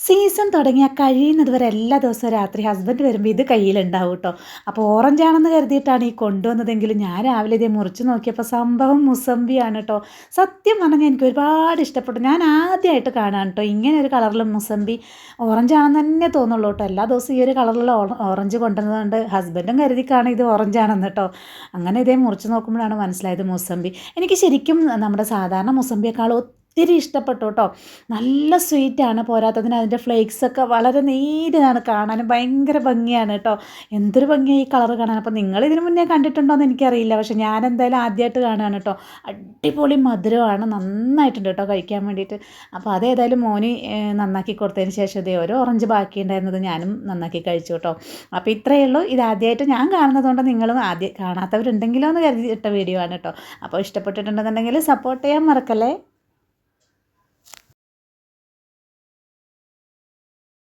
Season തുടങ്ങിയാൽ കഴിയുന്നത് വരെ എല്ലാ ദിവസവും രാത്രി ഹസ്ബൻഡ് വരുമ്പോൾ ഇത് കയ്യിലുണ്ടാവും കേട്ടോ. അപ്പോൾ ഓറഞ്ചാണെന്ന് കരുതിയിട്ടാണ് ഈ കൊണ്ടുവന്നതെങ്കിലും ഞാൻ രാവിലെ ഇതേ മുറിച്ച് നോക്കിയപ്പോൾ സംഭവം മുസമ്പിയാണ് കേട്ടോ. സത്യം പറഞ്ഞാൽ എനിക്ക് ഒരുപാട് ഇഷ്ടപ്പെട്ടു. ഞാൻ ആദ്യമായിട്ട് കാണാൻ കേട്ടോ ഇങ്ങനെ ഒരു കളറിലും മുസമ്പി. ഓറഞ്ചാണെന്ന് തന്നെ തോന്നുള്ളൂ കേട്ടോ. എല്ലാ ദിവസവും ഈ ഒരു കളറിലുള്ള ഓറഞ്ച് കൊണ്ടുവന്നതുകൊണ്ട് ഹസ്ബൻഡും കരുതിക്കാണ് ഇത് ഓറഞ്ചാണെന്ന് കേട്ടോ. അങ്ങനെ ഇതേ മുറിച്ച് നോക്കുമ്പോഴാണ് മനസ്സിലായത് മുസമ്പി. എനിക്ക് ശരിക്കും നമ്മുടെ സാധാരണ മുസമ്പിയേക്കാൾ ഒത്തിരി ഇഷ്ടപ്പെട്ടു കേട്ടോ. നല്ല സ്വീറ്റാണ്, പോരാത്തതിന് അതിൻ്റെ ഫ്ലേക്സൊക്കെ വളരെ നീറ്റാണ്, കാണാനും ഭയങ്കര ഭംഗിയാണ് കേട്ടോ. എന്തൊരു ഭംഗിയാണ് ഈ കളർ കാണാൻ. അപ്പോൾ നിങ്ങൾ ഇതിന് മുന്നേ കണ്ടിട്ടുണ്ടോ എന്ന് എനിക്കറിയില്ല, പക്ഷേ ഞാൻ എന്തായാലും ആദ്യമായിട്ട് കാണുകയാണ് കേട്ടോ. അടിപൊളി മധുരമാണ്, നന്നായിട്ടുണ്ട് കേട്ടോ കഴിക്കാൻ വേണ്ടിയിട്ട്. അപ്പോൾ അതേതായാലും മോന് നന്നാക്കി കൊടുത്തതിന് ശേഷം ഇതേ ഒരു ഓറഞ്ച് ബാക്കി ഉണ്ടായിരുന്നത് ഞാനും നന്നാക്കി കഴിച്ചു കേട്ടോ. അപ്പോൾ ഇത്രയേ ഉള്ളൂ. ഇത് ആദ്യമായിട്ട് ഞാൻ കാണുന്നതുകൊണ്ട് നിങ്ങളും ആദ്യം കാണാത്തവരുണ്ടെങ്കിലോ എന്ന് കരുതി ഇട്ട വീഡിയോ ആണ് കേട്ടോ. അപ്പോൾ ഇഷ്ടപ്പെട്ടിട്ടുണ്ടെന്നുണ്ടെങ്കിൽ സപ്പോർട്ട് ചെയ്യാൻ മറക്കല്ലേ.